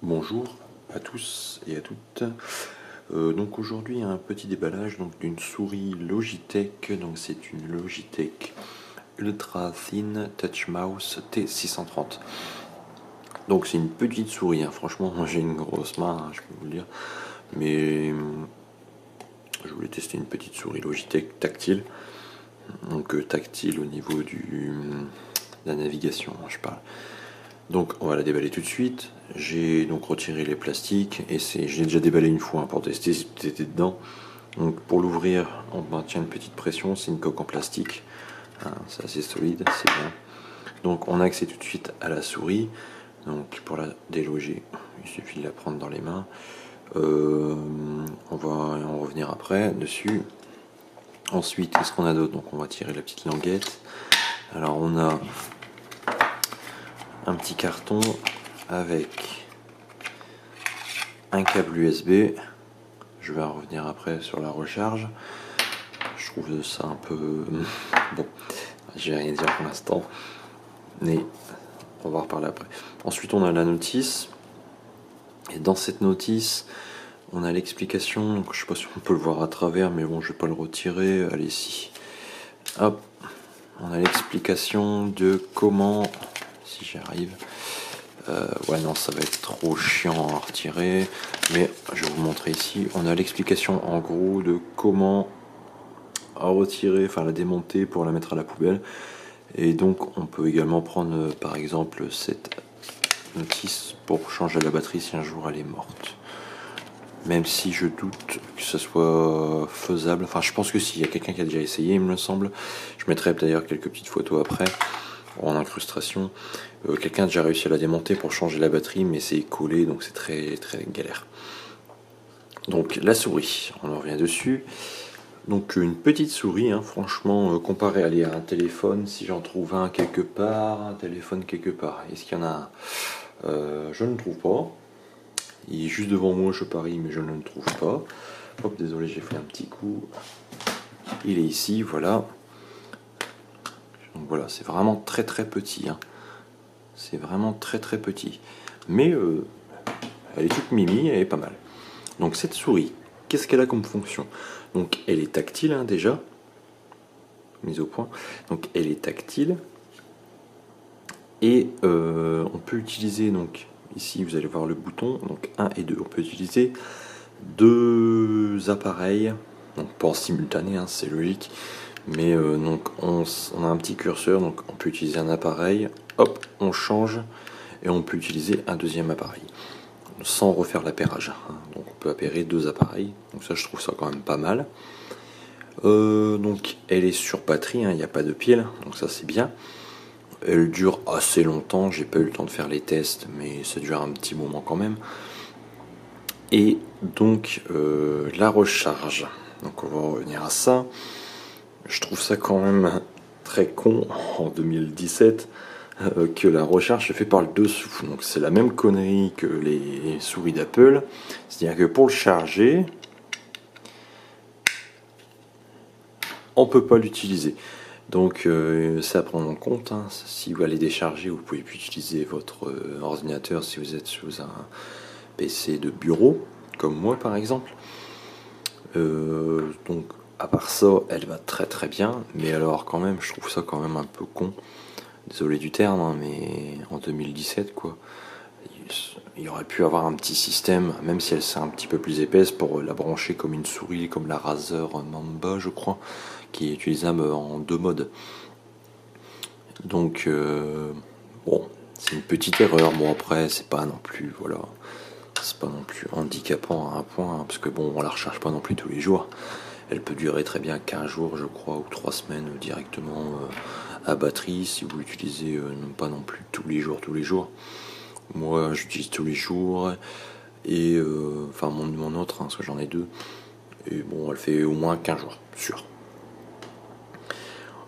Bonjour à tous et à toutes. Donc aujourd'hui un petit déballage d'une souris Logitech. Donc c'est une Logitech Ultra Thin Touch Mouse T630. Donc c'est une petite souris. Franchement, moi j'ai une grosse main, je peux vous le dire. Mais je voulais tester une petite souris Logitech tactile. Donc tactile au niveau de la navigation, je parle. Donc on va la déballer tout de suite. J'ai donc retiré les plastiques et je l'ai déjà déballé une fois pour tester si tout était dedans. Donc pour l'ouvrir, on maintient une petite pression, c'est une coque en plastique. C'est assez solide, c'est bien. Donc on a accès tout de suite à la souris. Donc pour la déloger, il suffit de la prendre dans les mains. On va en revenir après dessus. Ensuite, qu'est-ce qu'on a d'autre? Donc on va tirer la petite languette. Alors on a un petit carton avec un câble USB. Je vais en revenir après sur la recharge. Je trouve ça un peu... Bon, je vais rien dire pour l'instant, mais on va en reparler après. Ensuite, on a la notice. Et dans cette notice, on a l'explication. Donc, je sais pas si on peut le voir à travers, mais bon, je vais pas le retirer. Allez, si. Hop. On a l'explication de comment... Si j'y arrive... ouais, non, ça va être trop chiant à retirer, mais je vais vous montrer ici. On a l'explication en gros de comment retirer, enfin la démonter pour la mettre à la poubelle. Et donc on peut également prendre par exemple cette notice pour changer la batterie si un jour elle est morte. Même si je doute que ce soit faisable, enfin je pense que s'il y a quelqu'un qui a déjà essayé, il me semble. Je mettrai d'ailleurs quelques petites photos après en incrustation. Quelqu'un a déjà réussi à la démonter pour changer la batterie, mais c'est collé, donc c'est très très galère. Donc la souris, on en revient dessus. Donc une petite souris, franchement, comparé à un téléphone, si j'en trouve un quelque part, un téléphone quelque part. Est-ce qu'il y en a un? Je ne trouve pas. Il est juste devant moi, je parie, mais je ne le trouve pas. Hop, désolé, j'ai fait un petit coup. Il est ici, voilà. Donc voilà, c'est vraiment très très petit. C'est vraiment très très petit. Mais elle est toute mimi, elle est pas mal. Donc cette souris, qu'est-ce qu'elle a comme fonction? Donc elle est tactile déjà, mise au point. Donc elle est tactile. Et on peut utiliser, donc ici vous allez voir le bouton, donc 1 et 2. On peut utiliser deux appareils, donc pas en simultané, c'est logique. Mais donc on a un petit curseur, donc on peut utiliser un appareil, hop, on change, et on peut utiliser un deuxième appareil, sans refaire l'appairage. Donc on peut appairer deux appareils, donc ça je trouve ça quand même pas mal. Donc elle est sur batterie, il n'y a pas de pile, donc ça c'est bien. Elle dure assez longtemps, j'ai pas eu le temps de faire les tests, mais ça dure un petit moment quand même. Et donc la recharge, donc on va revenir à ça. Je trouve ça quand même très con en 2017 que la recharge se fait par le dessous. Donc c'est la même connerie que les souris d'Apple. C'est-à-dire que pour le charger, on peut pas l'utiliser. Donc c'est à prendre en compte. Si vous allez décharger, vous pouvez plus utiliser votre ordinateur si vous êtes sous un PC de bureau, comme moi par exemple. Donc à part ça, elle va très très bien, mais alors quand même, je trouve ça quand même un peu con. Désolé du terme, mais en 2017 quoi, il aurait pu avoir un petit système, même si elle c'est un petit peu plus épaisse, pour la brancher comme une souris, comme la Razer Mamba, je crois, qui est utilisable en deux modes. Donc bon, c'est une petite erreur. Bon après, c'est pas non plus c'est pas non plus handicapant à un point, parce que bon, on la recharge pas non plus tous les jours. Elle peut durer très bien 15 jours, je crois, ou 3 semaines directement à batterie, si vous l'utilisez pas non plus tous les jours. Moi, j'utilise tous les jours, et enfin mon autre, parce que j'en ai deux, et bon, elle fait au moins 15 jours, sûr.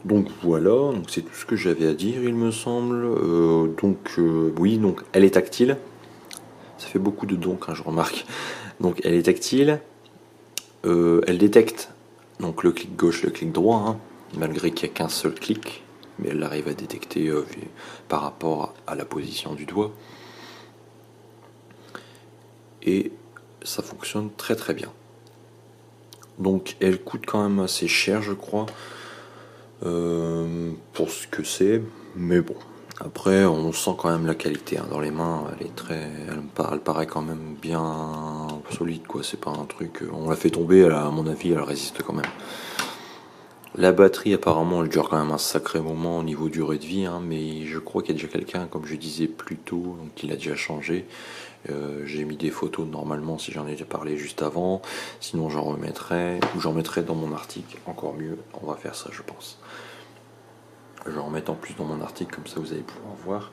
Donc voilà, donc c'est tout ce que j'avais à dire, il me semble. Oui, donc elle est tactile. Ça fait beaucoup de donc, je remarque. Donc elle est tactile. Elle détecte donc le clic gauche, le clic droit, malgré qu'il n'y a qu'un seul clic, mais elle arrive à détecter par rapport à la position du doigt. et ça fonctionne très très bien. Donc elle coûte quand même assez cher, je crois, pour ce que c'est, mais bon. Après, on sent quand même la qualité hein. Dans les mains, elle paraît quand même bien solide, quoi. C'est pas un truc, on l'a fait tomber, à mon avis, elle résiste quand même. La batterie, apparemment, elle dure quand même un sacré moment au niveau durée de vie, hein, mais je crois qu'il y a déjà quelqu'un, comme je disais plus tôt, qui l'a déjà changé. J'ai mis des photos normalement si j'en ai déjà parlé juste avant, sinon j'en remettrai, ou j'en mettrai dans mon article, encore mieux, on va faire ça je pense. Je vais en mettre en plus dans mon article, comme ça vous allez pouvoir voir.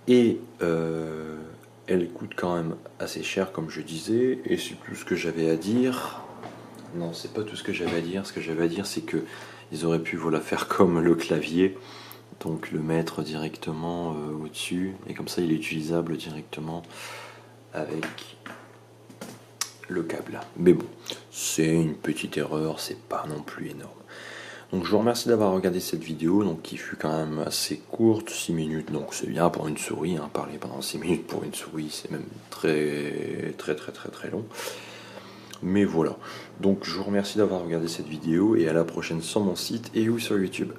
Et elle coûte quand même assez cher, comme je disais, et c'est tout ce que j'avais à dire. Non, c'est pas tout ce que j'avais à dire. Ce que j'avais à dire, c'est que ils auraient pu voilà, faire comme le clavier, donc le mettre directement au-dessus, et comme ça il est utilisable directement avec le câble. Mais bon, c'est une petite erreur, c'est pas non plus énorme. Donc je vous remercie d'avoir regardé cette vidéo, donc qui fut quand même assez courte, 6 minutes, donc c'est bien pour une souris, hein, parler pendant 6 minutes pour une souris, c'est même très long. Mais voilà, donc je vous remercie d'avoir regardé cette vidéo, et à la prochaine sur mon site et ou sur YouTube.